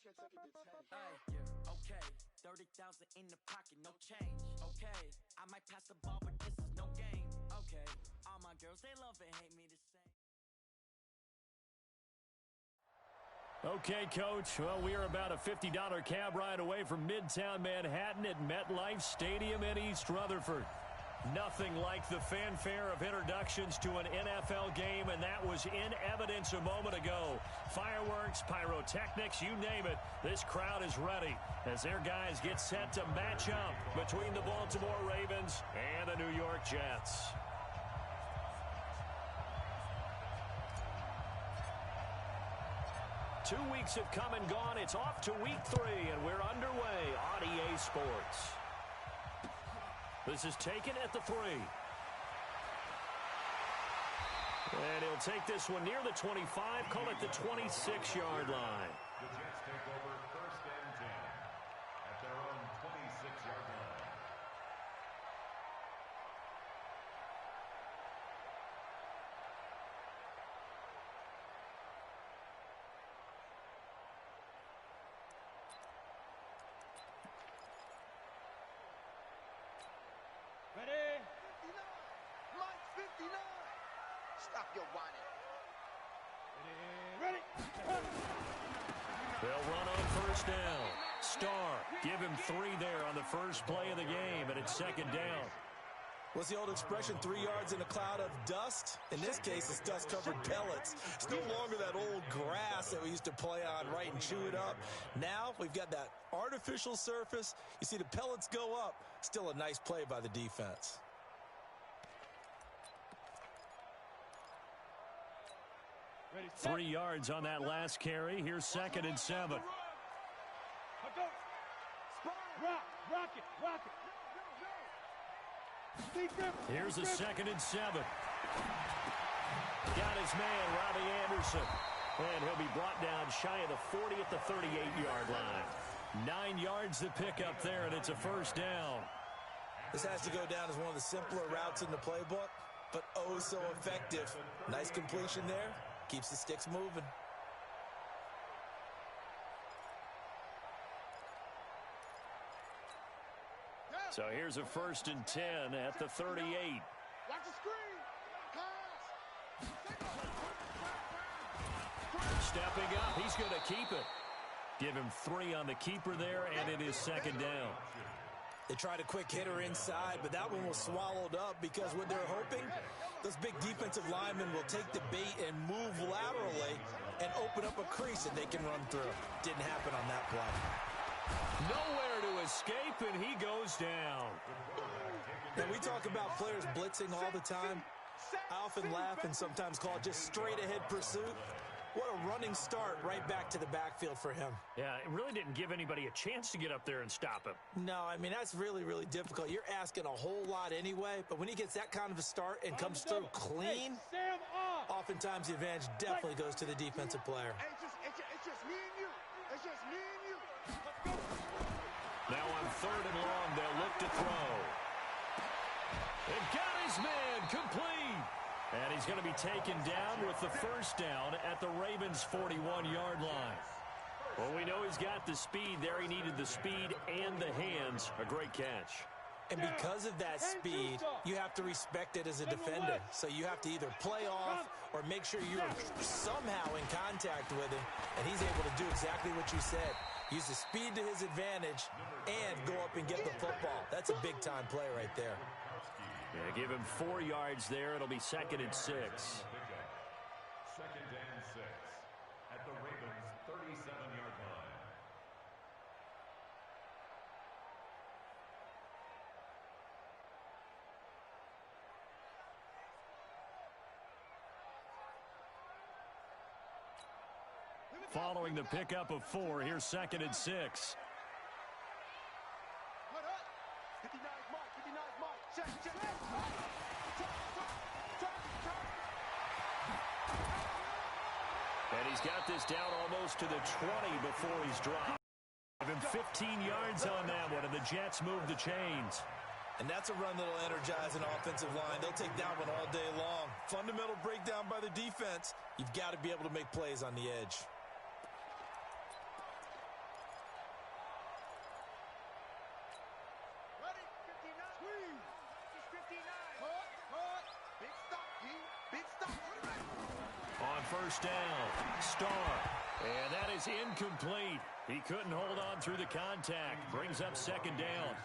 Hey, okay, 30,000 in the pocket, no change. Okay, I might pass the ball, but this is no game. Okay, all my girls, they love and hate me the same. Okay, Coach. Well, we are about a $50 cab ride away from Midtown Manhattan at MetLife Stadium in East Rutherford. Nothing like the fanfare of introductions to an NFL game, and that was in evidence a moment ago. Fireworks, pyrotechnics, you name it. This crowd is ready as their guys get set to match up between the Baltimore Ravens and the New York Jets. Two weeks have come and gone. It's off to week 3, and we're underway on EA Sports. This is taken at the 3. And he'll take this one near the 25, call it the 26-yard line. The Jets take over 1st and 10 at their own 26-yard line. Ready? 59. Mike 59. Stop your whining. Ready? They'll run on 1st down. Starr, give him 3 there on the first play of the game, and it's 2nd down. What's the old expression, 3 yards in a cloud of dust? In this case, it's dust-covered pellets. It's no longer that old grass that we used to play on, right, and chew it up. Now we've got that artificial surface. You see the pellets go up. Still a nice play by the defense. Ready, 3 yards on that last carry. Here's 2nd and 7. Rock it. Here's a 2nd and 7. Got his man, Robbie Anderson. And he'll be brought down shy of the 40 at the 38-yard line. 9 yards to pick up there, and it's a 1st down. This has to go down as one of the simpler routes in the playbook, but oh so effective. Nice completion there. Keeps the sticks moving. So here's a 1st and 10 at the 38. Watch the screen. Pass. Stepping up, he's going to keep it. Give him 3 on the keeper there, and it is 2nd down. They tried a quick hitter inside, but that one was swallowed up because what they're hoping, those big defensive linemen will take the bait and move laterally and open up a crease that they can run through. Didn't happen on that play. Nowhere to escape, and he goes down. And we talk about players blitzing all the time. I often laugh and sometimes call it just straight-ahead pursuit. What a running start right back to the backfield for him. Yeah, it really didn't give anybody a chance to get up there and stop him. No, I mean, that's really, really difficult. You're asking a whole lot anyway, but when he gets that kind of a start and comes through clean, oftentimes the advantage definitely goes to the defensive player. It's just me and you. It's just me and you. Let's go. Now on 3rd and long, they'll look to throw. And got his man complete. And he's going to be taken down with the 1st down at the Ravens' 41-yard line. Well, we know he's got the speed there. He needed the speed and the hands. A great catch. And because of that speed, you have to respect it as a defender. So you have to either play off or make sure you're somehow in contact with him. And he's able to do exactly what you said. Use the speed to his advantage and go up and get the football. That's a big-time play right there. Yeah, give him 4 yards there. It'll be 2nd and 6. 2nd and 6 at the Ravens' 37-yard line. Following the pickup of 4, here's 2nd and 6. Put up. 59 Mike. 59 Mike. Check. And he's got this down almost to the 20 before he's dropped. Give him 15 yards on that one, and the Jets move the chains. And that's a run that'll energize an offensive line. They'll take that one all day long. Fundamental breakdown by the defense. You've got to be able to make plays on the edge. Big stop, D. Big stop. On first down, Starr. And that is incomplete. He couldn't hold on through the contact. Brings up second down.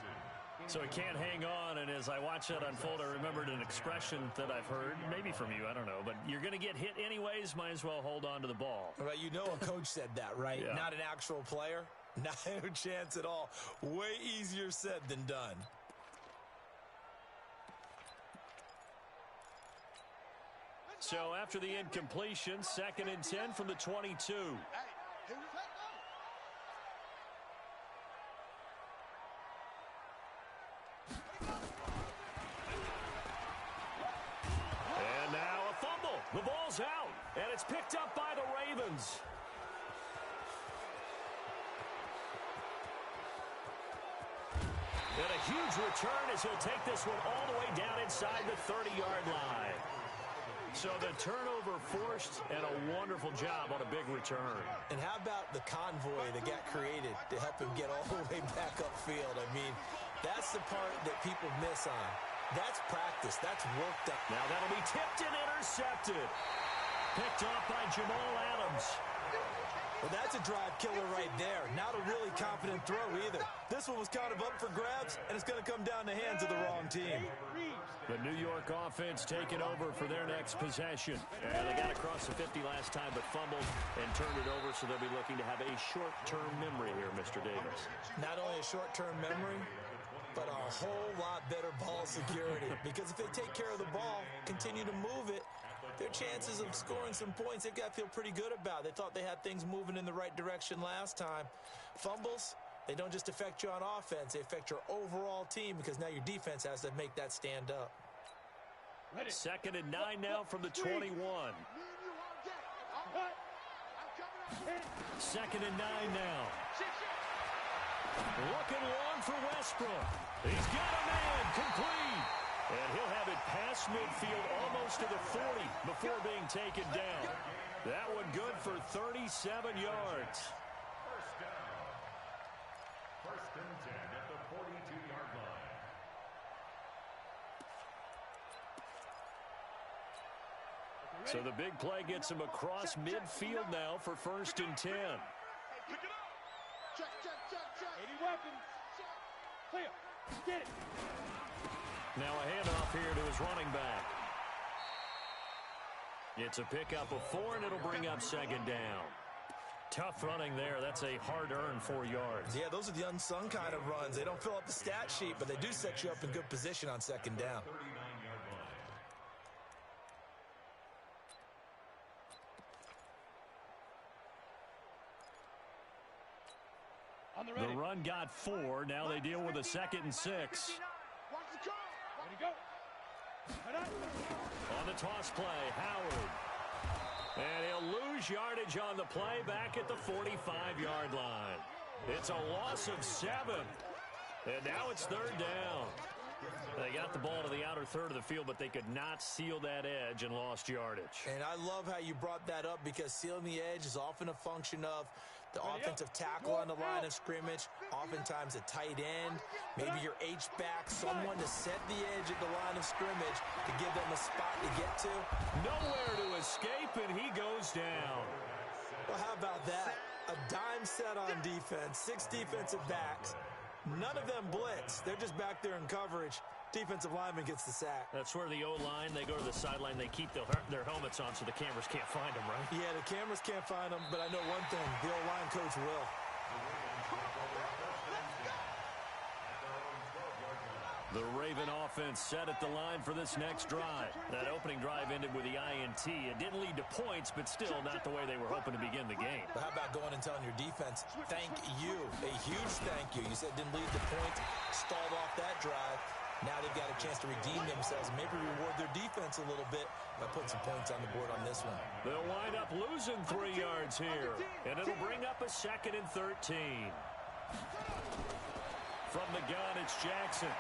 So he can't hang on, and as I watch that unfold, I remembered an expression that I've heard, maybe from you, I don't know, but you're going to get hit anyways, might as well hold on to the ball. Well, you know a coach said that, right? Yeah. Not an actual player. Not a chance at all. Way easier said than done. So after the incompletion, 2nd and 10 from the 22. And now a fumble. The ball's out, and it's picked up by the Ravens. And a huge return as he'll take this one all the way down inside the 30-yard line. So the turnover forced, and a wonderful job on a big return. And how about the convoy that got created to help him get all the way back upfield? I mean, that's the part that people miss on. That's practice. That's worked up. Now that'll be tipped and intercepted. Picked off by Jamal Adams. Well, that's a drive killer right there. Not a really confident throw either. This one was kind of up for grabs, and it's going to come down the hands of the wrong team. The New York offense taking over for their next possession. And they got across the 50 last time, but fumbled and turned it over, so they'll be looking to have a short-term memory here, Mr. Davis. Not only a short-term memory, but a whole lot better ball security. Because if they take care of the ball, continue to move it, their chances of scoring some points, they've got to feel pretty good about. They thought they had things moving in the right direction last time. Fumbles, they don't just affect you on offense. They affect your overall team because now your defense has to make that stand up. 2nd and 9 now from the 21. 2nd and 9 now. Looking long for Westbrook. He's got a man complete. And he'll have it past midfield almost to the 40 before being taken down. That one good for 37 yards. First down. 1st and 10 at the 42-yard line. So the big play gets him across midfield now for 1st and 10. Pick it up. Check. 80 weapons. Clear. Get it. Now a handoff here to his running back. It's a pickup of 4, and it'll bring up 2nd down. Tough running there. That's a hard-earned 4 yards. Yeah, those are the unsung kind of runs. They don't fill up the stat sheet, but they do set you up in good position on 2nd down. 39-yard line. The run got 4. Now they deal with a 2nd and 6. Watch the call. Ready, go. On the toss play, Howard. And he'll lose yardage on the play back at the 45-yard line. It's a loss of 7. And now it's 3rd down. They got the ball to the outer third of the field, but they could not seal that edge and lost yardage. And I love how you brought that up because sealing the edge is often a function of the offensive tackle on the line of scrimmage, oftentimes a tight end, maybe your H-back, someone to set the edge at the line of scrimmage to give them a spot to get to. Nowhere to escape, and he goes down. Well, how about that? A dime set on defense, 6 defensive backs. None of them blitz. They're just back there in coverage. Defensive lineman gets the sack. That's where the O-line, they go to the sideline, they keep their helmets on so the cameras can't find them, right? Yeah, the cameras can't find them, but I know one thing, the O-line coach will. The Raven offense set at the line for this next drive. That opening drive ended with the INT. It didn't lead to points, but still not the way they were hoping to begin the game. But how about going and telling your defense, thank you, a huge thank you. You said didn't lead to points, stalled off that drive. Now they've got a chance to redeem themselves and maybe reward their defense a little bit by putting some points on the board on this one. They'll wind up losing 3 yards here, and it'll bring up a 2nd and 13. From the gun, it's Jackson.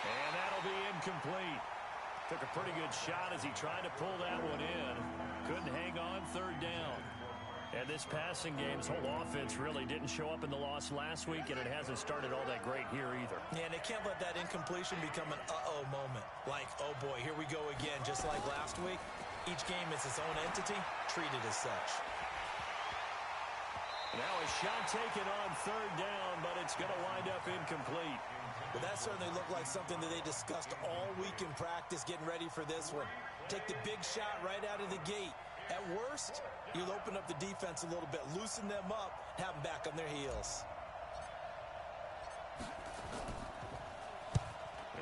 And that'll be incomplete. Took a pretty good shot as he tried to pull that one in. Couldn't hang on 3rd down. And this passing game's whole offense really didn't show up in the loss last week, and it hasn't started all that great here either. Yeah, and they can't let that incompletion become an uh-oh moment. Like, oh boy, here we go again, just like last week. Each game is its own entity, treated as such. Now a shot taken on third down, but it's going to wind up incomplete. Well, that certainly looked like something that they discussed all week in practice, getting ready for this one. Take the big shot right out of the gate. At worst, you'll open up the defense a little bit, loosen them up, have them back on their heels.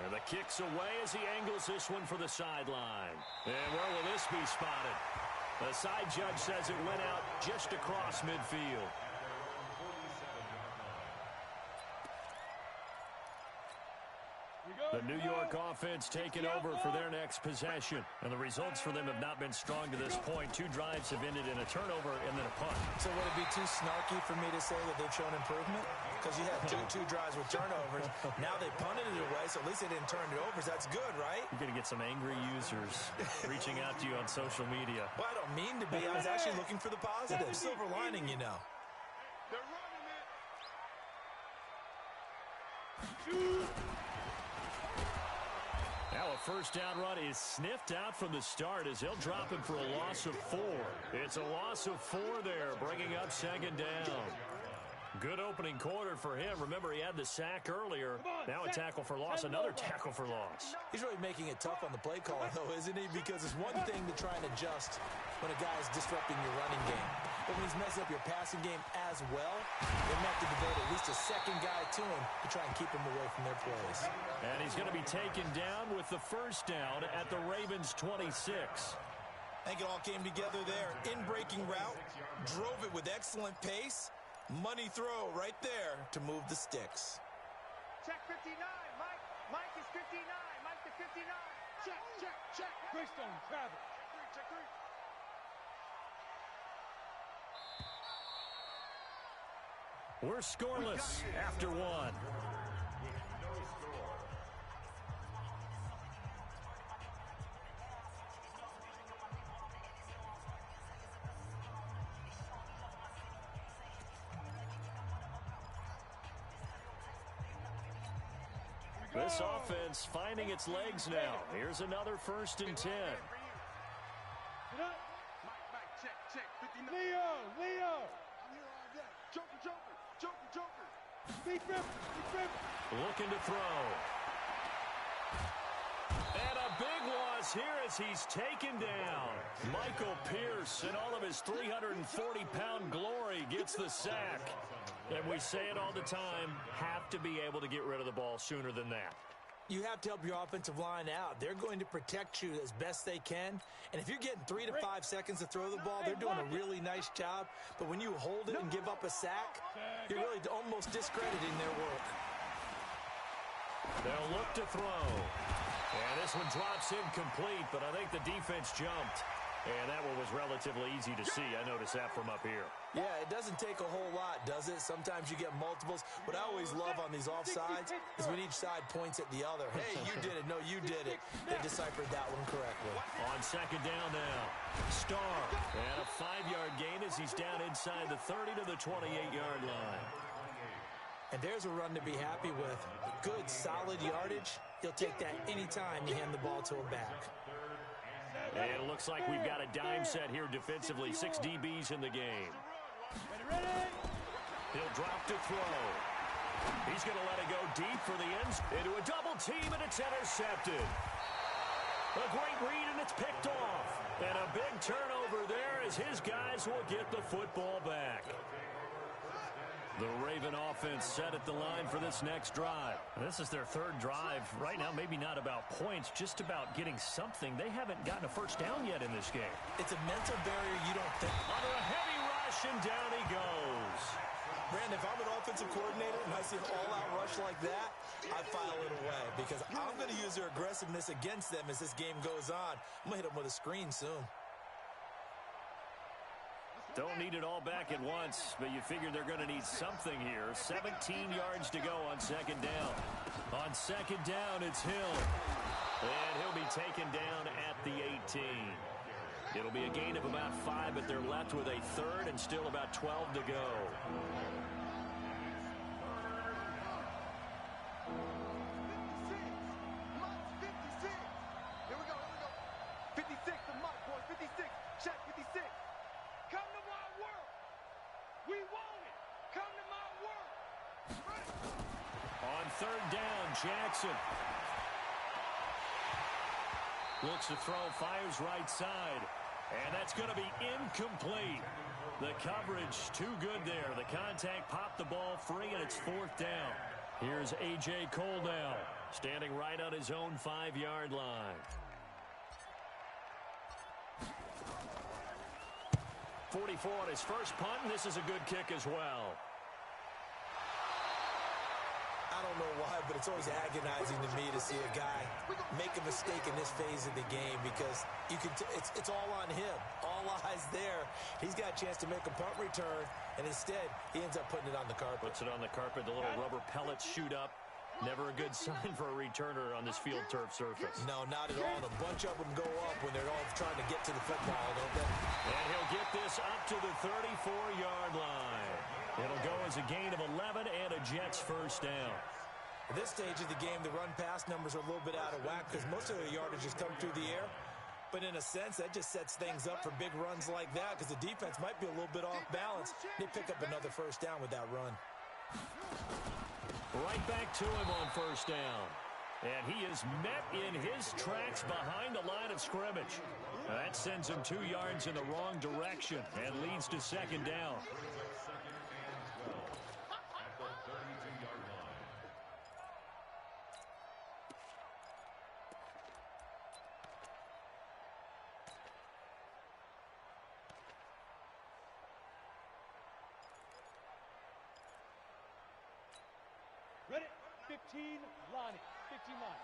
And the kick's away as he angles this one for the sideline. And where will this be spotted? The side judge says it went out just across midfield. The New York offense taking over for their next possession. And the results for them have not been strong to this point. 2 drives have ended in a turnover and then a punt. So would it be too snarky for me to say that they've shown improvement? Because you had two drives with turnovers. Now they punted it away, so at least they didn't turn it over. So that's good, right? You're going to get some angry users reaching out to you on social media. Well, I don't mean to be. I was actually looking for the positive. Silver lining, you know. They're running it. Now a first down run is sniffed out from the start as he'll drop him for a loss of 4. It's a loss of 4 there, bringing up second down. Good opening quarter for him. Remember, he had the sack earlier. Now a tackle for loss, another tackle for loss. He's really making it tough on the play caller, though, isn't he? Because it's one thing to try and adjust when a guy is disrupting your running game. But when he's messing up your passing game as well, they have to devote at least a second guy to him to try and keep him away from their plays. And he's going to be taken down with the first down at the Ravens' 26. I think it all came together there. In-breaking route, drove it with excellent pace. Money throw right there to move the sticks. Check 59, Mike. Mike is 59. Mike to 59. Check, check, check. Greystone, travel. Check 3. We're scoreless after 1. This offense finding its legs now. Here's another 1st and 10. Get up. Mike, check, check. 59. Leo. I'm here all day. Joker. Deep rip. Looking to throw. And a big loss here as he's taken down. Michael Pierce, in all of his 340-pound glory, gets the sack. And we say it all the time, have to be able to get rid of the ball sooner than that. You have to help your offensive line out. They're going to protect you as best they can. And if you're getting 3 to 5 seconds to throw the ball, they're doing a really nice job. But when you hold it and give up a sack, you're really almost discrediting their work. They'll look to throw. And this one drops incomplete, but I think the defense jumped. And that one was relatively easy to see. I noticed that from up here. Yeah, it doesn't take a whole lot, does it? Sometimes you get multiples. What I always love on these offsides is when each side points at the other. Hey, you did it. No, you did it. They deciphered that one correctly. On second down now. Starr. And a 5-yard gain as he's down inside the 30 to the 28-yard line. And there's a run to be happy with. Good, solid yardage. You'll take that anytime you hand the ball to a back. And it looks like we've got a dime set here defensively. 6 DBs in the game. He'll drop to throw. He's going to let it go deep for the ends. Into a double team, and it's intercepted. A great read, and it's picked off. And a big turnover there as his guys will get the football back. The Raven offense set at the line for this next drive. This is their 3rd drive. Right now, maybe not about points, just about getting something. They haven't gotten a first down yet in this game. It's a mental barrier you don't think. Under a heavy rush, and down he goes. Brandon, if I'm an offensive coordinator and I see an all-out rush like that, I file it away because I'm going to use their aggressiveness against them as this game goes on. I'm going to hit them with a screen soon. Don't need it all back at once, but you figure they're going to need something here. 17 yards to go on second down. On second down, it's Hill. And he'll be taken down at the 18. It'll be a gain of about 5, but they're left with a third and still about 12 to go. 56 to Mike, boys. 56. Check 56. Come to my world. We want it. Come to my world. On third down, Jackson looks to throw, fires right side, and that's going to be incomplete. The coverage too good there. The contact popped the ball free, and it's fourth down. Here's A.J. Cole now, standing right on his own 5-yard line. 44 on his first punt, and this is a good kick as well. I don't know why, but it's always agonizing to me to see a guy make a mistake in this phase of the game because you can it's all on him. All eyes there. He's got a chance to make a punt return, and instead he ends up putting it on the carpet. Puts it on the carpet. The little rubber pellets shoot up. Never a good sign for a returner on this field turf surface. No, not at all. And a bunch of them go up when they're all trying to get to the football, don't they? And he'll get this up to the 34-yard line. It'll go as a gain of 11 and a Jets first down. At this stage of the game, the run-pass numbers are a little bit out of whack because most of the yardage has come through the air. But in a sense, that just sets things up for big runs like that because the defense might be a little bit off balance. They pick up another first down with that run. Right back to him on first down. And he is met in his tracks behind the line of scrimmage. That sends him 2 yards in the wrong direction and leads to second down. Ready? 15, Lonnie. 15 line.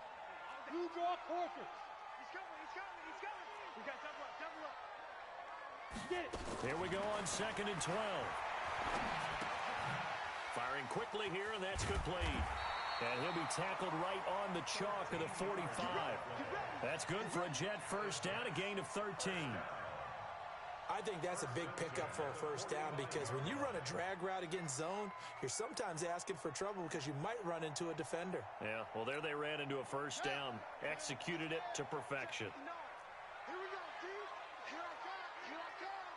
You draw quarters. He's coming. He's coming. He's coming. We got double up. Double up. Get it. Here we go on 2nd and 12. Firing quickly here, and that's complete. And he'll be tackled right on the chalk of the 45. That's good for a Jet first down, a gain of 13. I think that's a big pickup for a first down because when you run a drag route against zone, you're sometimes asking for trouble because you might run into a defender. Yeah, well, there they ran into a first down. Executed it to perfection. Here we go, dude. Here I come. Here I come.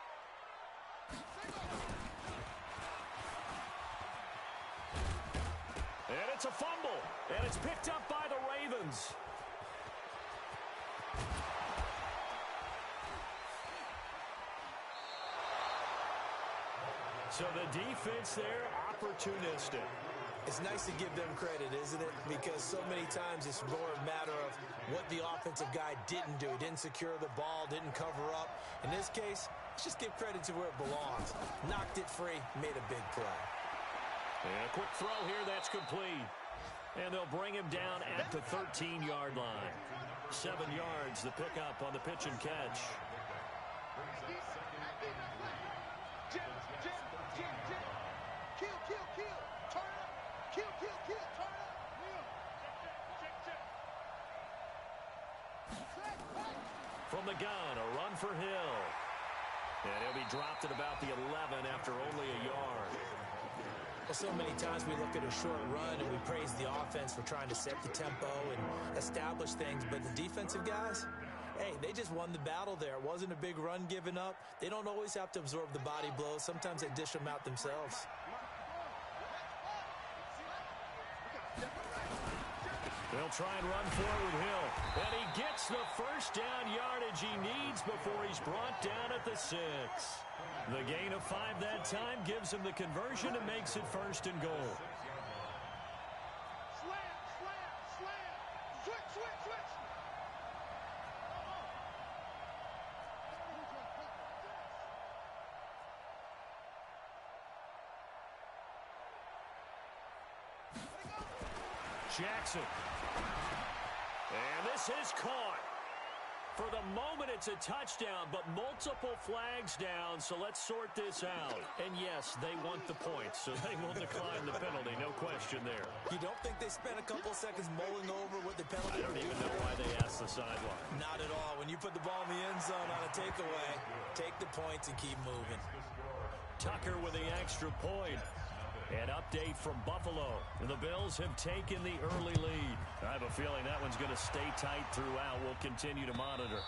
And it's a fumble. And it's picked up by the Ravens. So the defense there, opportunistic. It's nice to give them credit, isn't it? Because so many times it's more a matter of what the offensive guy didn't do. Didn't secure the ball, didn't cover up. In this case, let's just give credit to where it belongs. Knocked it free, made a big play. And a quick throw here, that's complete. And they'll bring him down at the 13-yard line. 7 yards, the pickup on the pitch and catch. From the gun, a run for Hill. And he'll be dropped at about the 11 after only a yard. Well, so many times we look at a short run and we praise the offense for trying to set the tempo and establish things, but the defensive guys, hey, they just won the battle there. It wasn't a big run given up. They don't always have to absorb the body blows. Sometimes they dish them out themselves. They'll try and run forward Hill. And he gets the first down yardage he needs before he's brought down at the 6. The gain of 5 that time gives him the conversion and makes it first and goal. Slam, slam, slam. Switch, switch, switch. Jackson. And this is caught. For the moment, it's a touchdown, but multiple flags down, so let's sort this out. And yes, they want the points, so they will decline the penalty, no question there. You don't think they spent a couple seconds mulling over what the penalty. I don't even know why they asked the sideline. Not at all. When you put the ball in the end zone on a takeaway, take the points and keep moving. Tucker with the extra point. An update from Buffalo. The Bills have taken the early lead. I have a feeling that one's going to stay tight throughout. We'll continue to monitor.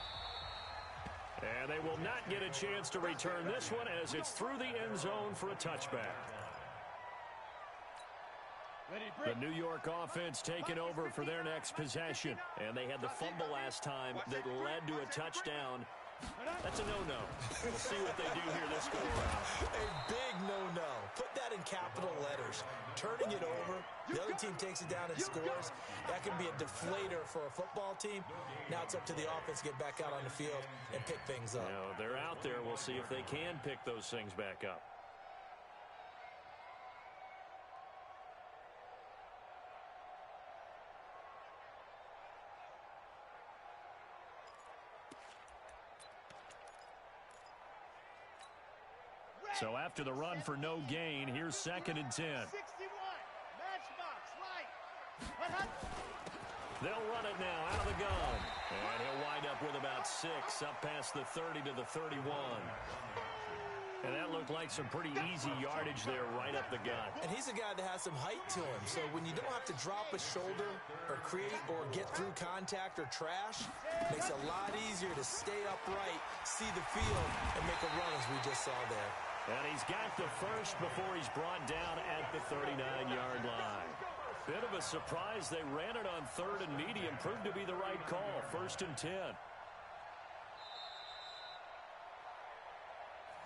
And they will not get a chance to return this one as it's through the end zone for a touchback. The New York offense taking over for their next possession. And they had the fumble last time that led to a touchdown. That's a no-no. We'll see what they do here this go-around. A big no-no. Put that in capital letters. Turning it over, the other team takes it down and scores. That can be a deflator for a football team. Now it's up to the offense to get back out on the field and pick things up. You know, they're out there. We'll see if they can pick those things back up. So after the run for no gain, here's 2nd and 10. 61. Matchbox, right. They'll run it now out of the gun. And he'll wind up with about 6 up past the 30 to the 31. And that looked like some pretty easy yardage there right up the gut. And he's a guy that has some height to him. So when you don't have to drop a shoulder or create or get through contact or trash, it makes it a lot easier to stay upright, see the field, and make a run as we just saw there. And he's got the first before he's brought down at the 39-yard line. Bit of a surprise. They ran it on 3rd and medium. Proved to be the right call. 1st and 10.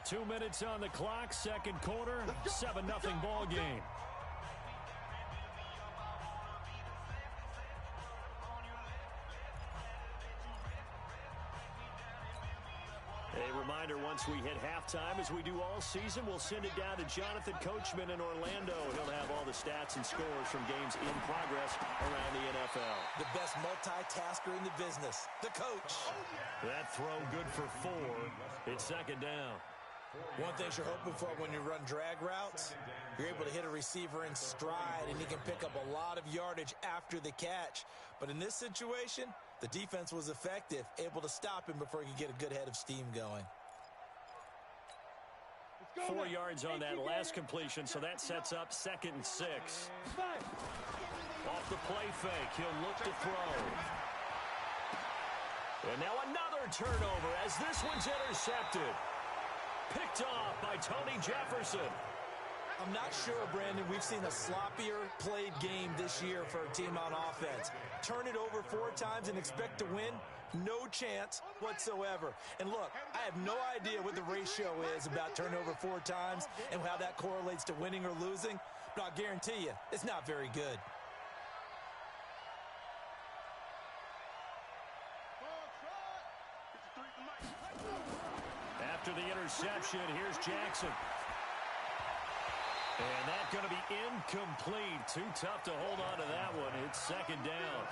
2 minutes on the clock. 2nd quarter. 7-0 ball game. A reminder, once we hit halftime, as we do all season, we'll send it down to Jonathan Coachman in Orlando. He'll have all the stats and scores from games in progress around the NFL. The best multitasker in the business, the coach. That throw good for 4. It's 2nd down. One thing you're hoping for when you run drag routes, you're able to hit a receiver in stride, and he can pick up a lot of yardage after the catch. But in this situation, the defense was effective, able to stop him before he could get a good head of steam going. 4 yards on that last completion, so that sets up 2nd and 6. Off the play fake, he'll look to throw. And now another turnover as this one's intercepted. Picked off by Tony Jefferson. I'm not sure, Brandon, we've seen a sloppier played game this year for a team on offense. Turn it over 4 times and expect to win? No chance whatsoever. And look, I have no idea what the ratio is about turning over 4 times and how that correlates to winning or losing, but I'll guarantee you, it's not very good. After the interception, here's Jackson. And that's going to be incomplete. Too tough to hold on to that one. It's 2nd down.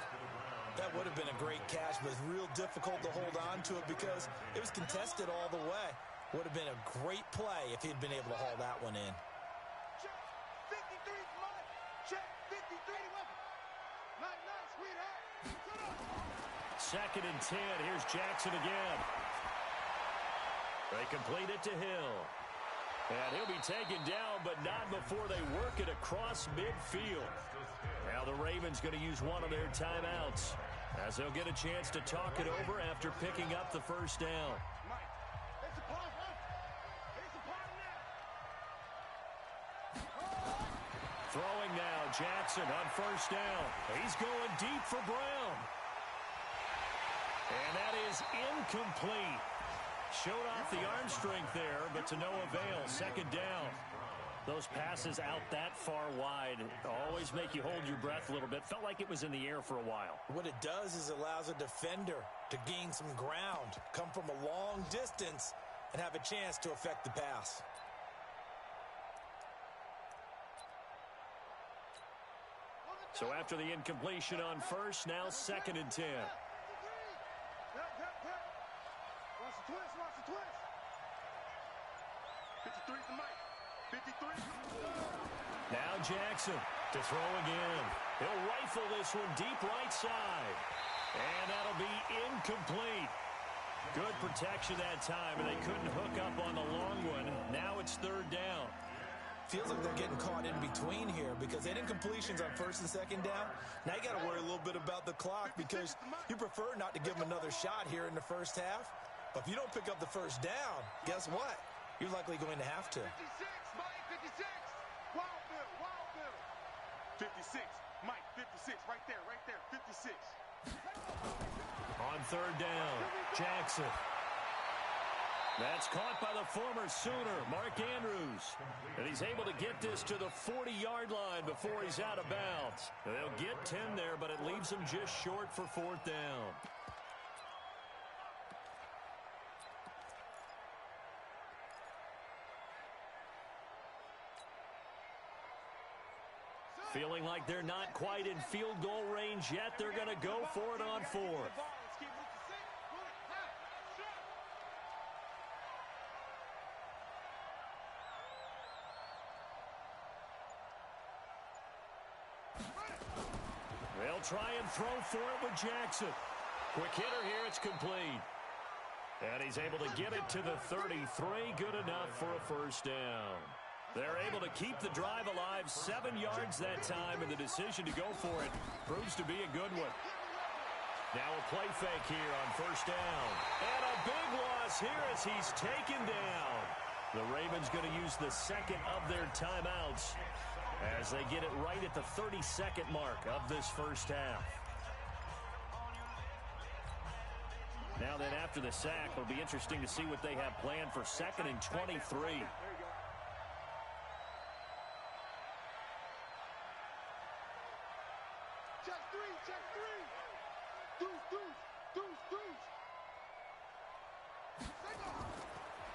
That would have been a great catch, but it's real difficult to hold on to it because it was contested all the way. Would have been a great play if he'd been able to haul that one in. Check 53's money. Check 53 weapon. Night, night, sweetheart. 2nd and 10. Here's Jackson again. They complete it to Hill. And he'll be taken down, but not before they work it across midfield. Now the Ravens going to use one of their timeouts as they'll get a chance to talk it over after picking up the first down. Throwing now, Jackson on 1st down. He's going deep for Brown. And that is incomplete. Showed off the arm strength there, but to no avail. 2nd down. Those passes out that far wide always make you hold your breath a little bit. Felt like it was in the air for a while. What it does is it allows a defender to gain some ground, come from a long distance, and have a chance to affect the pass. So after the incompletion on 1st, now 2nd and 10. Watch the twist, watch the twist. 53's the mic. 53. Now Jackson to throw again. He'll rifle this one deep right side. And that'll be incomplete. Good protection that time, and they couldn't hook up on the long one. Now it's third down. Feels like they're getting caught in between here because they had incompletions on first and second down. Now you got to worry a little bit about the clock because you prefer not to give them another shot here in the first half. But if you don't pick up the first down, guess what? You're likely going to have to. 56, Mike, 56. Wild Bill. 56, Mike, 56. Right there, 56. On third down, Jackson. That's caught by the former Sooner, Mark Andrews. And he's able to get this to the 40-yard line before he's out of bounds. They'll get 10 there, but it leaves them just short for fourth down. Feeling like they're not quite in field goal range yet. They're going to go for it on fourth. They'll try and throw for it with Jackson. Quick hitter here. It's complete. And he's able to get it to the 33. Good enough for a first down. They're able to keep the drive alive, 7 yards that time, and the decision to go for it proves to be a good one. Now a play fake here on first down. And a big loss here as he's taken down. The Ravens going to use the second of their timeouts as they get it right at the 32nd mark of this first half. Now then, after the sack, it'll be interesting to see what they have planned for second and 23. Check three. Deuce.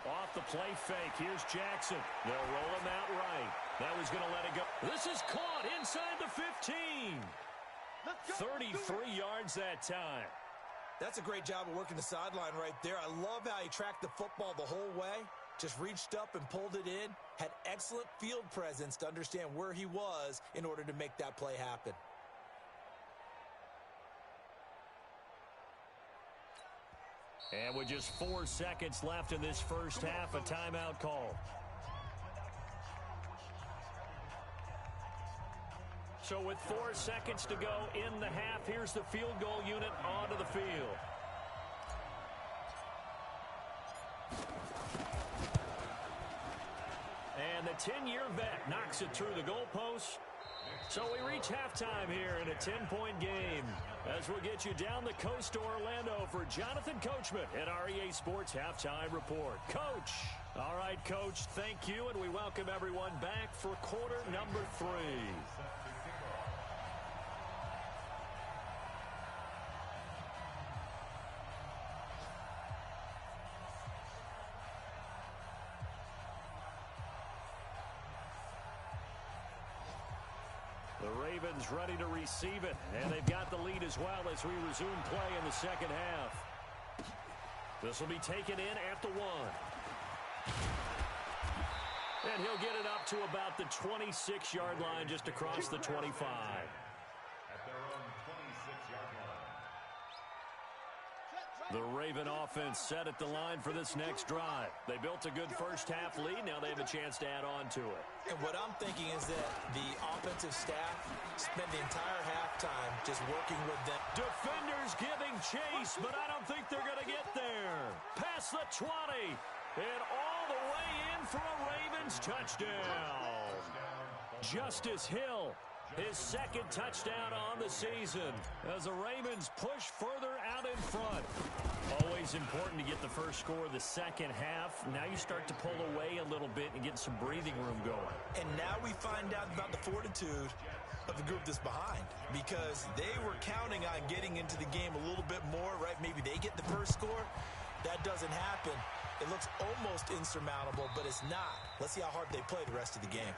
Off the play fake, here's Jackson. They'll roll him out right. That was going to let it go. This is caught inside the 15. 33 yards that time. That's a great job of working the sideline right there. I love how he tracked the football the whole way. Just reached up and pulled it in. Had excellent field presence to understand where he was in order to make that play happen. And with just 4 seconds left in this first half, a timeout call. So with 4 seconds to go in the half, here's the field goal unit onto the field. And the 10-year vet knocks it through the goalpost. So we reach halftime here in a 10-point game as we'll get you down the coast to Orlando for Jonathan Coachman at our EA Sports Halftime Report. Coach. All right, Coach, thank you, and we welcome everyone back for quarter number 3. The Ravens ready to receive it, and they've got the lead as well as we resume play in the second half. This will be taken in at the 1. And he'll get it up to about the 26-yard line just across the 25. At their own 26-yard line. The Raven offense set at the line for this next drive. They built a good first half lead. Now they have a chance to add on to it. And what I'm thinking is that the offensive staff spent the entire halftime just working with them. Defenders giving chase, but I don't think they're going to get there. Past the 20, and all the way in for a Ravens touchdown. Justice Hill, his second touchdown on the season as the Ravens push further out in front. Always important to get the first score of the second half. Now you start to pull away a little bit and get some breathing room going. And now we find out about the fortitude of the group that's behind, because they were counting on getting into the game a little bit more, right? Maybe they get the first score. That doesn't happen. It looks almost insurmountable, but it's not. Let's see how hard they play the rest of the game.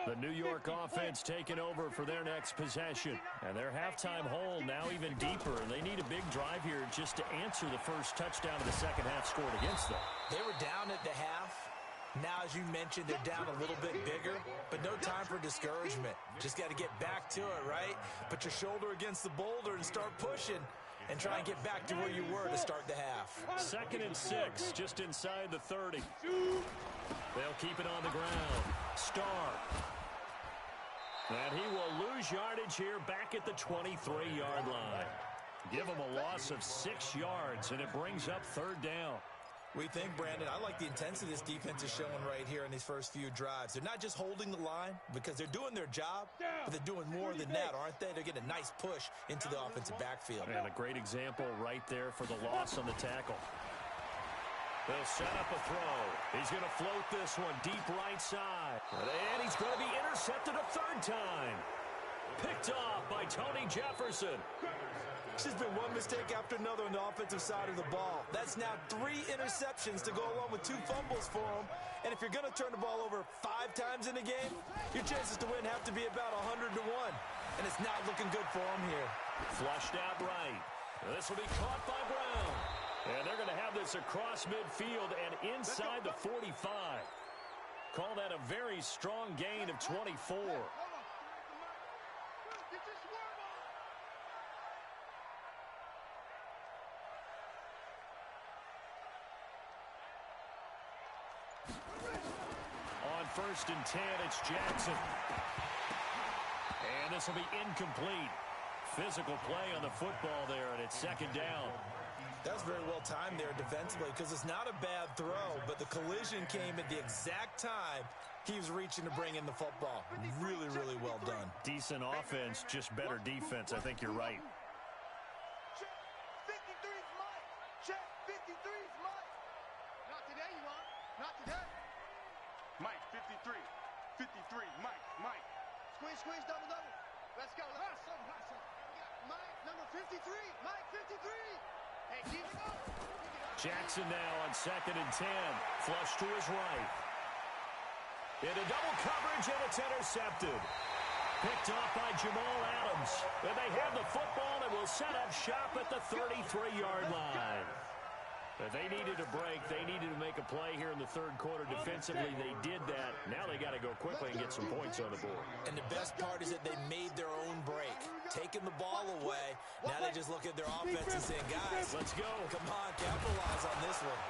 The New York offense taking over for their next possession. And their halftime hole now even deeper. And they need a big drive here just to answer the first touchdown of the second half scored against them. They were down at the half. Now, as you mentioned, they're down a little bit bigger, but no time for discouragement. Just got to get back to it, right? Put your shoulder against the boulder and start pushing and try and get back to where you were to start the half. 2nd and 6, just inside the 30. They'll keep it on the ground. Starr. And he will lose yardage here back at the 23-yard line. Give him a loss of 6 yards, and it brings up 3rd down. We think, Brandon, I like the intensity this defense is showing right here in these first few drives. They're not just holding the line because they're doing their job, but they're doing more than that, aren't they? They're getting a nice push into the offensive backfield. And a great example right there for the loss on the tackle. They'll set up a throw. He's going to float this one deep right side. And he's going to be intercepted a 3rd time. Picked off by Tony Jefferson. It's just been one mistake after another on the offensive side of the ball. That's now 3 interceptions to go along with 2 fumbles for him. And if you're going to turn the ball over 5 times in a game, your chances to win have to be about 100 to 1. And it's not looking good for him here. Flushed out right. This will be caught by Brown. And they're going to have this across midfield and inside the 45. Call that a very strong gain of 24. On 1st and 10, it's Jackson. And this will be incomplete. Physical play on the football there, and it's 2nd down. That's very well timed there defensively because it's not a bad throw, but the collision came at the exact time he was reaching to bring in the football. Really, really well done. Decent offense, just better defense. I think you're right. Check 53's Mike. Check 53's Mike. Not today, you are. Not today. Mike, 53. 53, Mike. Squeeze, double. Let's go. Mike, number 53. Mike, 53. Hey, keep it going. Jackson now on 2nd and 10. Flush to his right. Into double coverage, and it's intercepted. Picked off by Jamal Adams. And they have the football and will set up shop at the 33-yard line. If they needed a break, they needed to make a play here in the 3rd quarter. Defensively, they did that. Now they got to go quickly and get some points on the board. And the best part is that they made their own break, taking the ball away. Now they just look at their offense and saying, guys, let's go. Come on, capitalize on this one.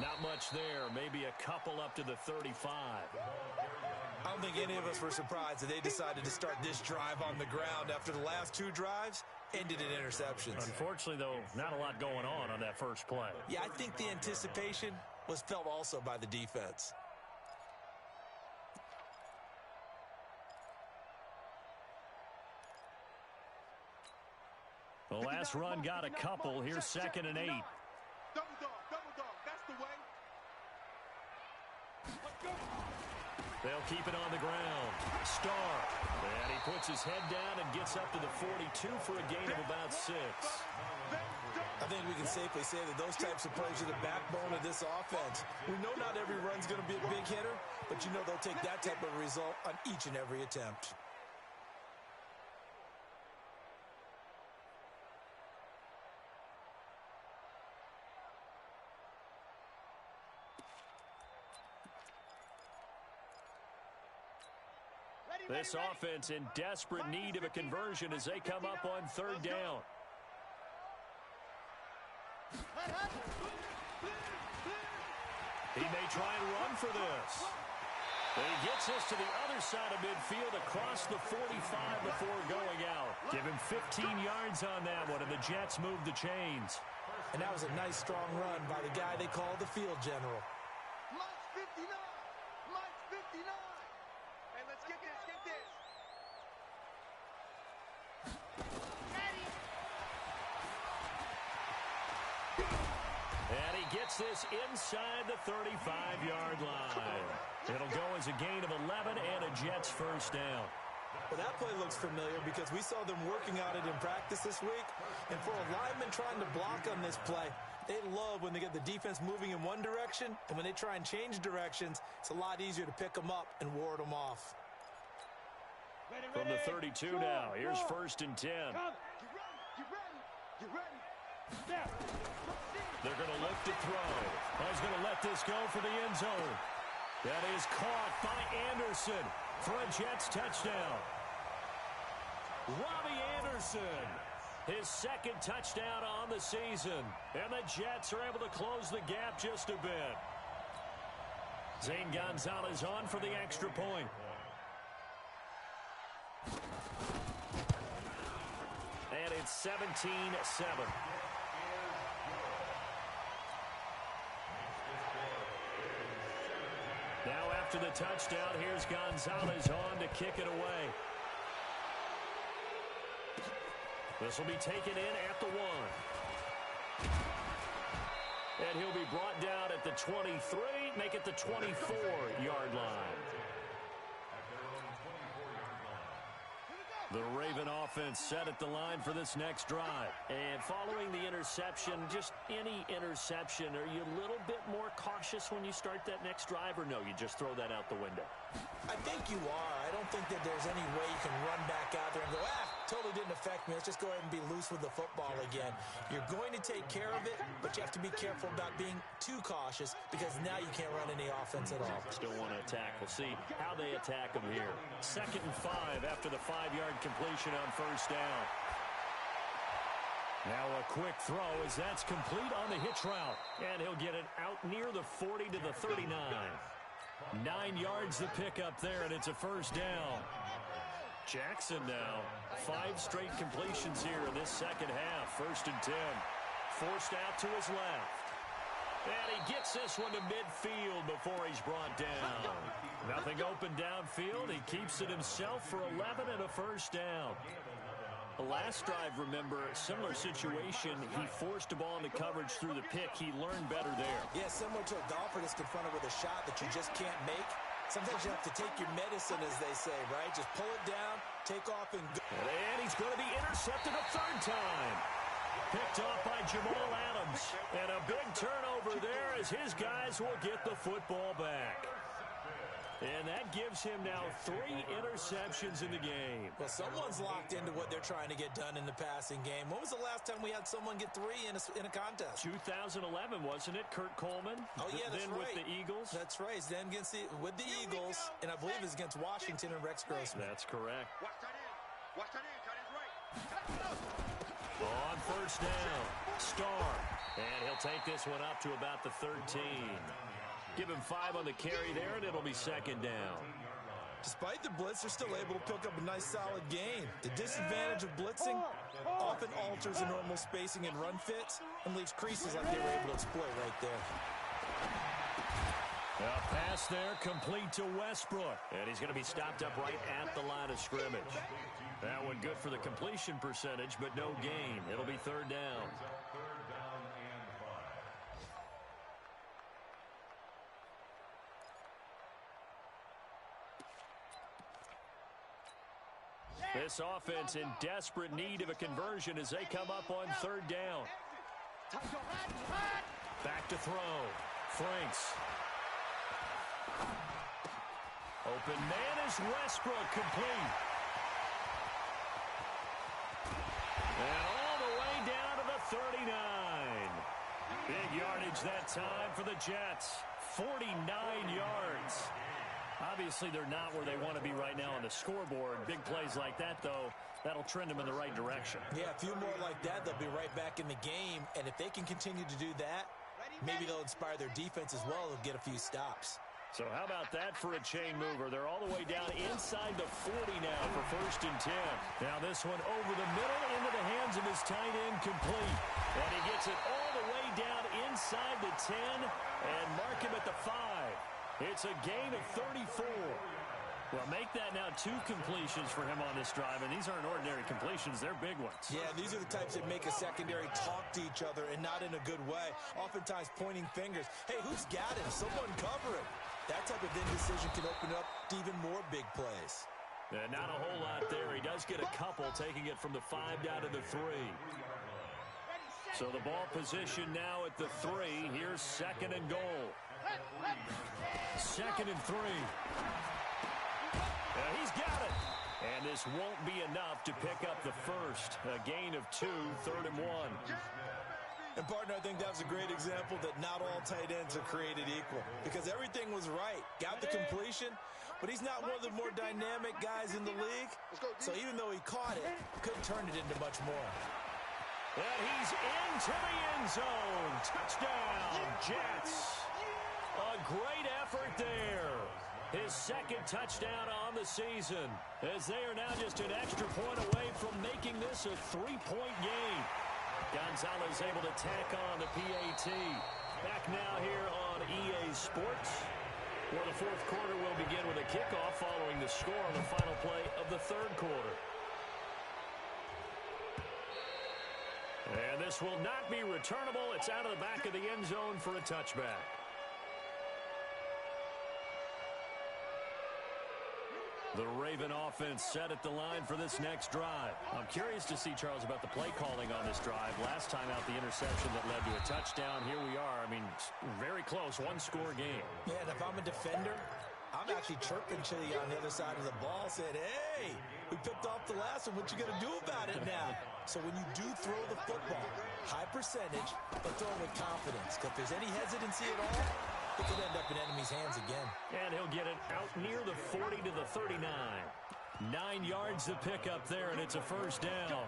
Not much there. Maybe a couple up to the 35. I don't think any of us were surprised that they decided to start this drive on the ground after the last 2 drives ended in interceptions. Unfortunately, though, not a lot going on that first play. Yeah, I think the anticipation was felt also by the defense. The last run got a couple. Here's 2nd and 8. Double dog, that's the way. Let's go. They'll keep it on the ground. Starr. And he puts his head down and gets up to the 42 for a gain of about 6. I think we can safely say that those types of plays are the backbone of this offense. We know not every run's going to be a big hitter, but you know they'll take that type of result on each and every attempt. This offense in desperate need of a conversion as they come up on 3rd down. He may try and run for this. But he gets this to the other side of midfield across the 45 before going out. Give him 15 yards on that one, and the Jets move the chains. And that was a nice, strong run by the guy they call the field general. Mike's 59. Mike's 59. Hey, let's get this. And he gets this inside the 35-yard line. It'll go as a gain of 11 and a Jets first down. Well, that play looks familiar because we saw them working on it in practice this week. And for a lineman trying to block on this play, They love when they get the defense moving in one direction, and when they try and change directions, it's a lot easier to pick them up and ward them off. From the 32 now, here's 1st and 10. They're going to look to throw. He's going to let this go for the end zone. That is caught by Anderson for a Jets touchdown. Robbie Anderson, his 2nd touchdown on the season. And the Jets are able to close the gap just a bit. Zane Gonzalez on for the extra point. And it's 17-7. Now after the touchdown, here's Gonzalez on to kick it away. This will be taken in at the 1. And he'll be brought down at the 23, make it the 24-yard line. The Raven offense set at the line for this next drive. And following the interception, just any interception, are you a little bit more cautious when you start that next drive, or no, you just throw that out the window? I think you are. I don't think that there's any way you can run back out there and go, totally didn't affect me. Let's just go ahead and be loose with the football again. You're going to take care of it, but you have to be careful about being too cautious because now you can't run any offense at all. Still want to attack. We'll see how they attack them here. 2nd and 5 after the 5-yard completion on 1st down. Now a quick throw as that's complete on the hitch route. And he'll get it out near the 40 to the 39. 9 yards to pick up there, and it's a 1st down. Jackson now, 5 straight completions here in this 2nd half. 1st and 10. Forced out to his left. And he gets this one to midfield before he's brought down. Nothing open downfield. He keeps it himself for 11 and a 1st down. The last drive, remember, similar situation. He forced a ball into coverage through the pick. He learned better there. Yeah, similar to a golfer that's confronted with a shot that you just can't make. Sometimes you have to take your medicine, as they say, right? Just pull it down, take off, and go. And he's going to be intercepted a 3rd time. Picked off by Jamal Adams. And a big turnover there as his guys will get the football back. And that gives him now 3 interceptions in the game. Well, someone's locked into what they're trying to get done in the passing game. When was the last time we had someone get 3 in a contest? 2011, wasn't it? Kurt Coleman. Oh, yeah, that's then right. With the Eagles. That's right. Then with the Eagles, and I believe it's against Washington and Rex Grossman. That's correct. Watch that in. Watch that in. Cut his right. On 1st down, Starr. And he'll take this one up to about the 13. Give him 5 on the carry there, and it'll be 2nd down. Despite the blitz, they're still able to pick up a nice, solid gain. The disadvantage of blitzing often alters the normal spacing and run fits and leaves creases like they were able to exploit right there. A pass there complete to Westbrook. And he's going to be stopped up right at the line of scrimmage. That one good for the completion percentage, but no gain. It'll be 3rd down. This offense in desperate need of a conversion as they come up on 3rd down. Back to throw. Franks. Open man is Westbrook, complete. And all the way down to the 39. Big yardage that time for the Jets. 49 yards. Obviously, they're not where they want to be right now on the scoreboard. Big plays like that, though, that'll trend them in the right direction. Yeah, a few more like that, they'll be right back in the game. And if they can continue to do that, maybe they'll inspire their defense as well and get a few stops. So how about that for a chain mover? They're all the way down inside the 40 now for 1st and 10. Now this one over the middle into the hands of his tight end, complete. And he gets it all the way down inside the 10 and mark him at the 5. It's a gain of 34. Well, make that now 2 completions for him on this drive, and these aren't ordinary completions. They're big ones. Yeah, these are the types that make a secondary talk to each other and not in a good way. Oftentimes pointing fingers. Hey, who's got him? Someone cover him. That type of indecision can open up to even more big plays. Not a whole lot there. He does get a couple, taking it from the 5 down to the 3. So the ball position now at the 3. Here's 2nd and goal. 2nd and 3. He's got it. And this won't be enough to pick up the first. A gain of 2, 3rd and 1. And, partner, I think that was a great example that not all tight ends are created equal, because everything was right. Got the completion, but he's not one of the more dynamic guys in the league. So even though he caught it, couldn't turn it into much more. And he's into the end zone. Touchdown, Jets. A great effort there. His 2nd touchdown on the season, as they are now just an extra point away from making this a 3-point game. Gonzalez able to tack on the PAT. Back now here on EA Sports, where the 4th quarter will begin with a kickoff following the score on the final play of the 3rd quarter. And this will not be returnable. It's out of the back of the end zone for a touchback. The Raven offense set at the line for this next drive. I'm curious to see, Charles, about the play calling on this drive. Last time out, the interception that led to a touchdown. Here we are. I mean, very close, one-score game. Yeah, and if I'm a defender, I'm actually chirping to you on the other side of the ball, saying, hey, we picked off the last one. What you going to do about it now? So when you do throw the football, high percentage, but throw with confidence. Because if there's any hesitancy at all, it could end up in enemy's hands again. And he'll get it out near the 40 to the 39. 9 yards to pick up there, and it's a first down.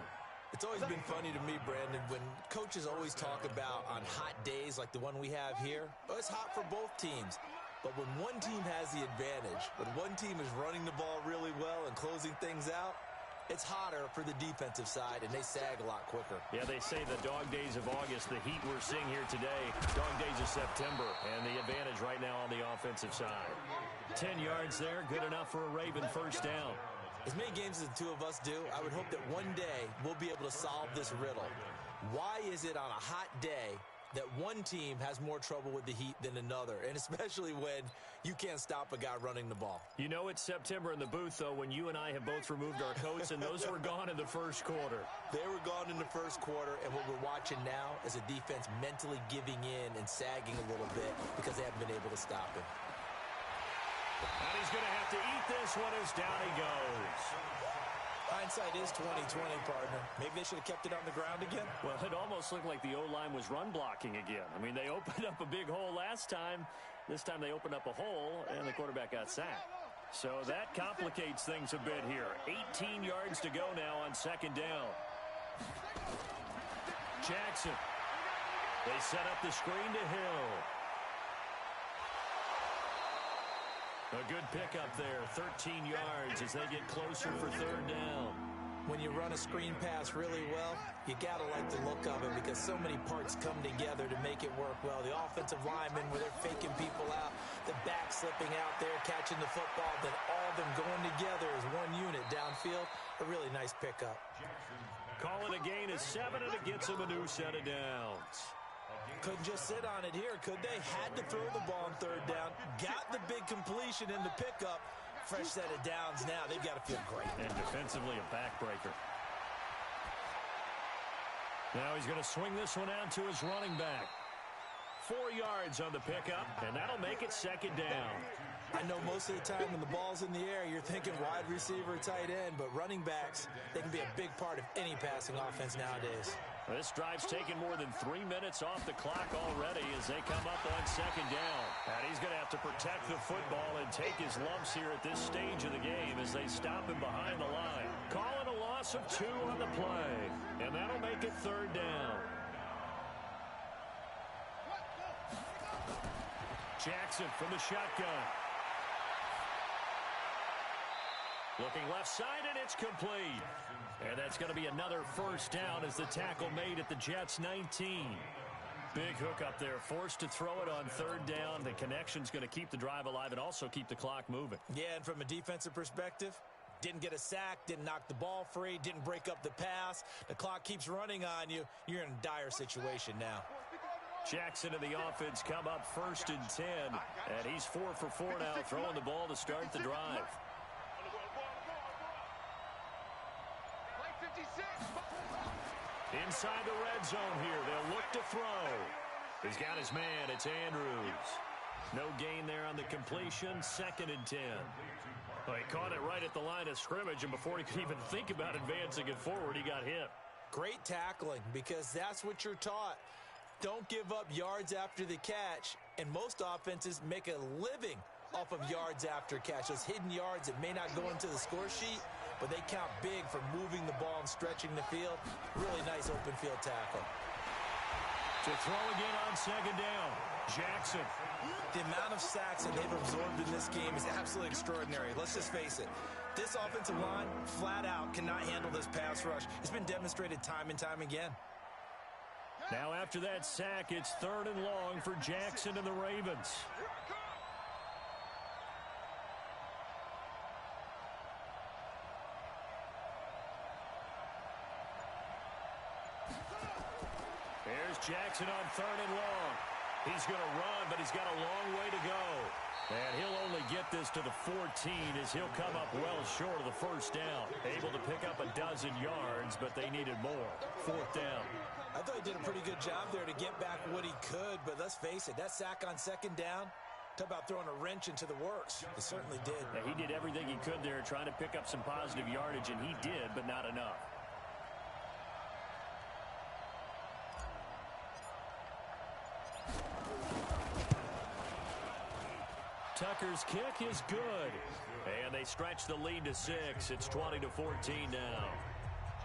It's always been funny to me, Brandon, when coaches always talk about on hot days like the one we have here, oh, it's hot for both teams. But when one team has the advantage, when one team is running the ball really well and closing things out, it's hotter for the defensive side, and they sag a lot quicker. Yeah, they say the dog days of August, the heat we're seeing here today, dog days of September, and the advantage right now on the offensive side. 10 yards there, good enough for a Raven first down. As many games as the two of us do, I would hope that one day we'll be able to solve this riddle. Why is it on a hot day that one team has more trouble with the heat than another, and especially when you can't stop a guy running the ball? You know it's September in the booth, though, when you and I have both removed our coats, and those were gone in the first quarter. They were gone in the first quarter, and what we're watching now is a defense mentally giving in and sagging a little bit because they haven't been able to stop him. And he's going to have to eat this one as down he goes. Hindsight is 20/20, partner. Maybe they should have kept it on the ground again. Well, it almost looked like the O-line was run blocking again. I mean, they opened up a big hole last time. This time they opened up a hole, and the quarterback got sacked. So that complicates things a bit here. 18 yards to go now on 2nd down. Jackson. They set up the screen to Hill. A good pickup there, 13 yards as they get closer for 3rd down. When you run a screen pass really well, you got to like the look of it because so many parts come together to make it work well. The offensive linemen, where they're faking people out, the back slipping out there, catching the football, then all of them going together as one unit downfield. A really nice pickup. Call it a gain of 7, and it gets them a new set of downs. Couldn't just sit on it here, could they? Had to throw the ball on 3rd down. Got the big completion in the pickup. Fresh set of downs now. They've got to feel great. And defensively, a backbreaker. Now he's going to swing this one out to his running back. 4 yards on the pickup, and that'll make it 2nd down. I know most of the time when the ball's in the air, you're thinking wide receiver, tight end, but running backs, they can be a big part of any passing offense nowadays. This drive's taken more than 3 minutes off the clock already as they come up on 2nd down. And he's going to have to protect the football and take his lumps here at this stage of the game as they stop him behind the line. Calling a loss of 2 on the play, and that'll make it 3rd down. Jackson from the shotgun. Looking left side, and it's complete. And that's going to be another first down as the tackle made at the Jets' 19. Big hook up there, forced to throw it on 3rd down. The connection's going to keep the drive alive and also keep the clock moving. Yeah, and from a defensive perspective, didn't get a sack, didn't knock the ball free, didn't break up the pass. The clock keeps running on you. You're in a dire situation now. Jackson and the offense come up 1st and 10. And he's 4 for 4 now, throwing the ball to start the drive. Inside the red zone here. They'll look to throw. He's got his man. It's Andrews. No gain there on the completion. 2nd and 10. Well, he caught it right at the line of scrimmage, and before he could even think about advancing it forward, he got hit. Great tackling, because that's what you're taught. Don't give up yards after the catch, and most offenses make a living off of yards after catch. Those hidden yards that may not go into the score sheet, but they count big for moving the ball and stretching the field. Really nice open field tackle. To throw again on 2nd down, Jackson. The amount of sacks that they've absorbed in this game is absolutely extraordinary. Let's just face it. This offensive line, flat out, cannot handle this pass rush. It's been demonstrated time and time again. Now after that sack, it's 3rd and long for Jackson and the Ravens. There's Jackson on 3rd and long. He's going to run, but he's got a long way to go. And he'll only get this to the 14 as he'll come up well short of the 1st down. Able to pick up a dozen yards, but they needed more. 4th down. I thought he did a pretty good job there to get back what he could, but let's face it, that sack on 2nd down, talk about throwing a wrench into the works. He certainly did. Yeah, he did everything he could there trying to pick up some positive yardage, and he did, but not enough. Tucker's kick is good. And they stretch the lead to 6. It's 20-14 now.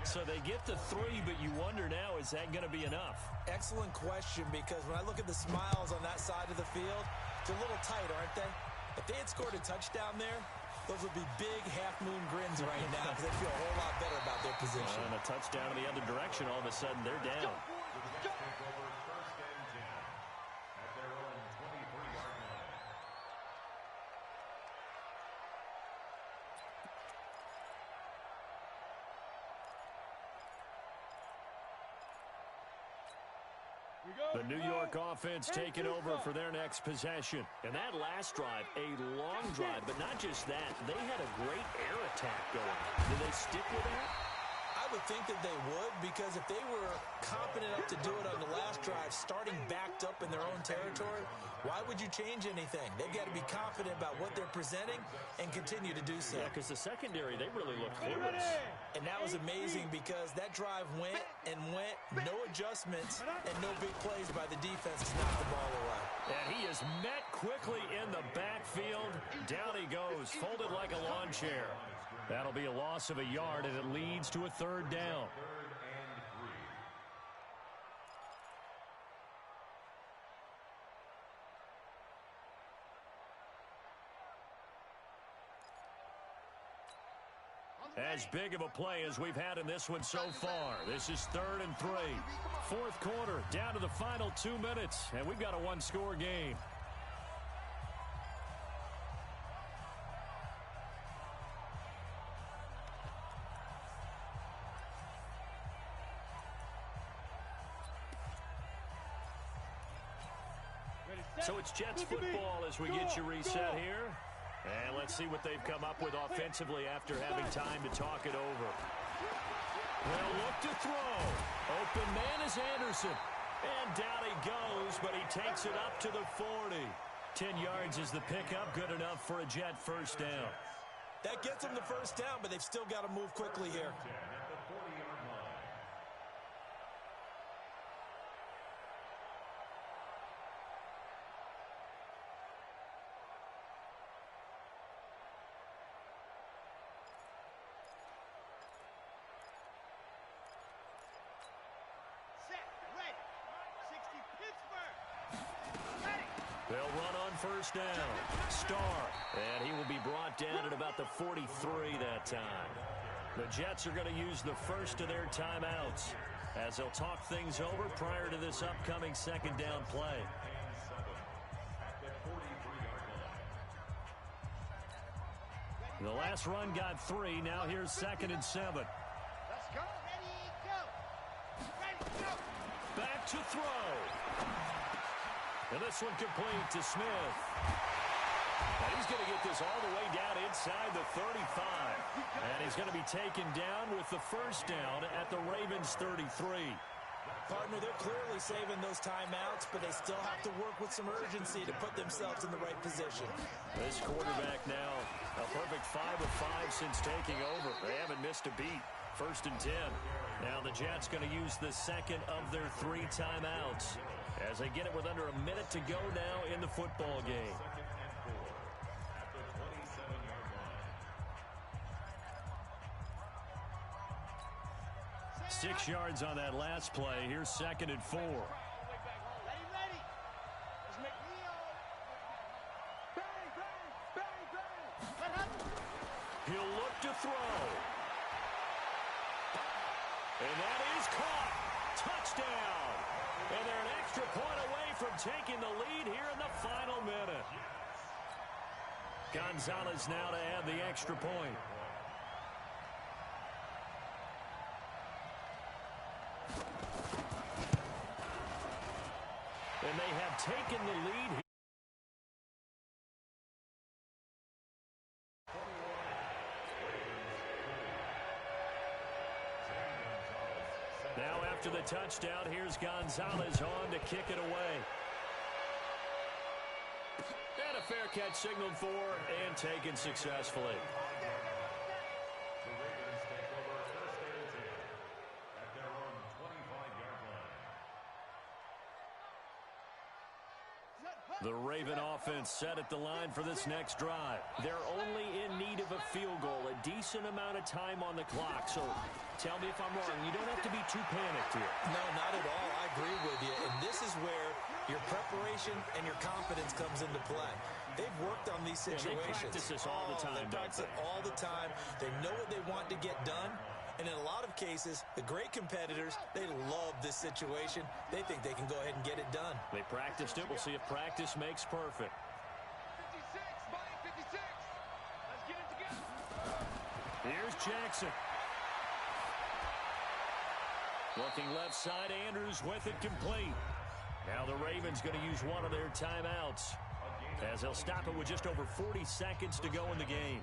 So they get the 3, but you wonder now, is that going to be enough? Excellent question, because when I look at the smiles on that side of the field, it's a little tight, aren't they? If they had scored a touchdown there, those would be big half-moon grins right now because they feel a whole lot better about their position. And a touchdown in the other direction, all of a sudden they're down. The New York offense taking over for their next possession. And that last drive, a long drive, but not just that. They had a great air attack going. Do they stick with that? I would think that they would, because if they were confident enough to do it on the last drive, starting backed up in their own territory, why would you change anything? They've got to be confident about what they're presenting and continue to do so. Yeah, because the secondary, they really looked clueless. And that was amazing because that drive went and went, no adjustments, and no big plays by the defense to knock the ball away. And he is met quickly in the backfield. Down he goes, folded like a lawn chair. That'll be a loss of a yard, and it leads to a 3rd down. As big of a play as we've had in this one so far. This is 3rd and 3. 4th quarter, down to the final 2 minutes, and we've got a one-score game. So it's Jets football as we get you reset here. And let's see what they've come up with offensively after having time to talk it over. They'll look to throw. Open man is Anderson. And down he goes, but he takes it up to the 40. 10 yards is the pickup. Good enough for a Jet 1st down. That gets them the 1st down, but they've still got to move quickly here. They'll run on 1st down. Starr. And he will be brought down at about the 43 that time. The Jets are going to use the first of their timeouts as they'll talk things over prior to this upcoming 2nd down play. The last run got 3. Now here's 2nd and 7. Let's go. Ready, go. Ready, go. Back to throw. And this one complete to Smith. And he's going to get this all the way down inside the 35. And he's going to be taken down with the first down at the Ravens' 33. Partner, they're clearly saving those timeouts, but they still have to work with some urgency to put themselves in the right position. This quarterback now, a perfect 5 of 5 since taking over. They haven't missed a beat. 1st and 10. Now the Jets going to use the second of their 3 timeouts as they get it with under a minute to go now in the football game. 6 yards on that last play. Here's 2nd and 4. He'll look to throw. And that is caught. Touchdown. And they're an extra point away from taking the lead here in the final minute. Gonzalez now to add the extra point. And they have taken the lead. Now after the touchdown, here's Gonzalez on to kick it away. And a fair catch signaled for and taken successfully. The Raven offense set at the line for this next drive. They're only in need of a field goal, a decent amount of time on the clock. So tell me if I'm wrong. You don't have to be too panicked here. No, not at all. I agree with you. And this is where your preparation and your confidence comes into play. They've worked on these situations. Yeah, they practice this all the time. They practice it all the time. They know what they want to get done. And in a lot of cases, the great competitors, they love this situation. They think they can go ahead and get it done. They practiced it. We'll see if practice makes perfect. 56, body 56. Let's get it together. Here's Jackson. Looking left side, Andrews with it complete. Now the Ravens going to use one of their timeouts as they'll stop it with just over 40 seconds to go in the game.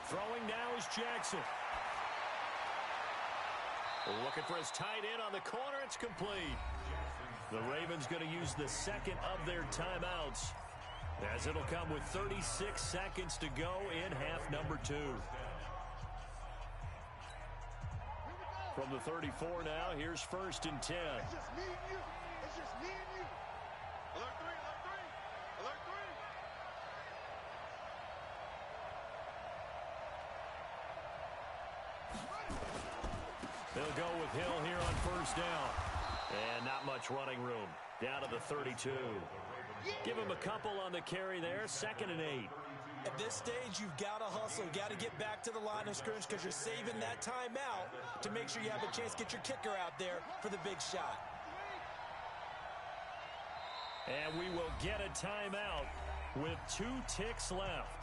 Throwing now is Jackson. Looking for his tight end on the corner. It's complete. The Ravens going to use the second of their timeouts as it'll come with 36 seconds to go in half number 2. From the 34 now, here's 1st and 10. It's just me and you. It's just me and you. Alert 3, alert 3. Alert 3. They'll go with Hill here on 1st down. And not much running room. Down to the 32. Give him a couple on the carry there. 2nd and 8. At this stage, you've got to hustle. Got to get back to the line of scrimmage because you're saving that timeout to make sure you have a chance to get your kicker out there for the big shot. And we will get a timeout with 2 ticks left.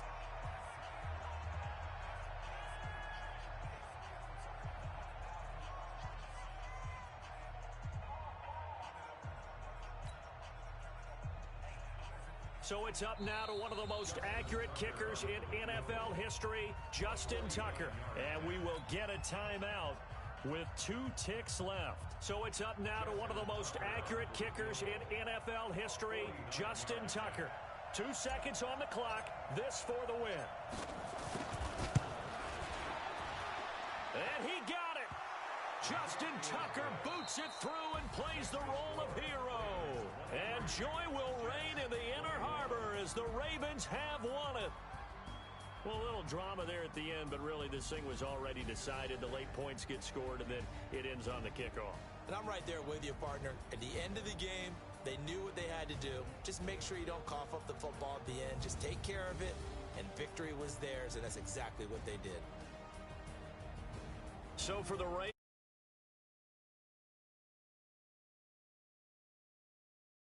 So it's up now to one of the most accurate kickers in NFL history, Justin Tucker. And we will get a timeout with 2 ticks left. So it's up now to one of the most accurate kickers in NFL history, Justin Tucker. 2 seconds on the clock. This for the win. And he got it. Justin Tucker boots it through and plays the role of hero. And joy will reign in the Inner Harbor as the Ravens have won it. Well, a little drama there at the end, but really this thing was already decided. The late points get scored, and then it ends on the kickoff. And I'm right there with you, partner. At the end of the game, they knew what they had to do. Just make sure you don't cough up the football at the end. Just take care of it, and victory was theirs, and that's exactly what they did. So for the Ravens,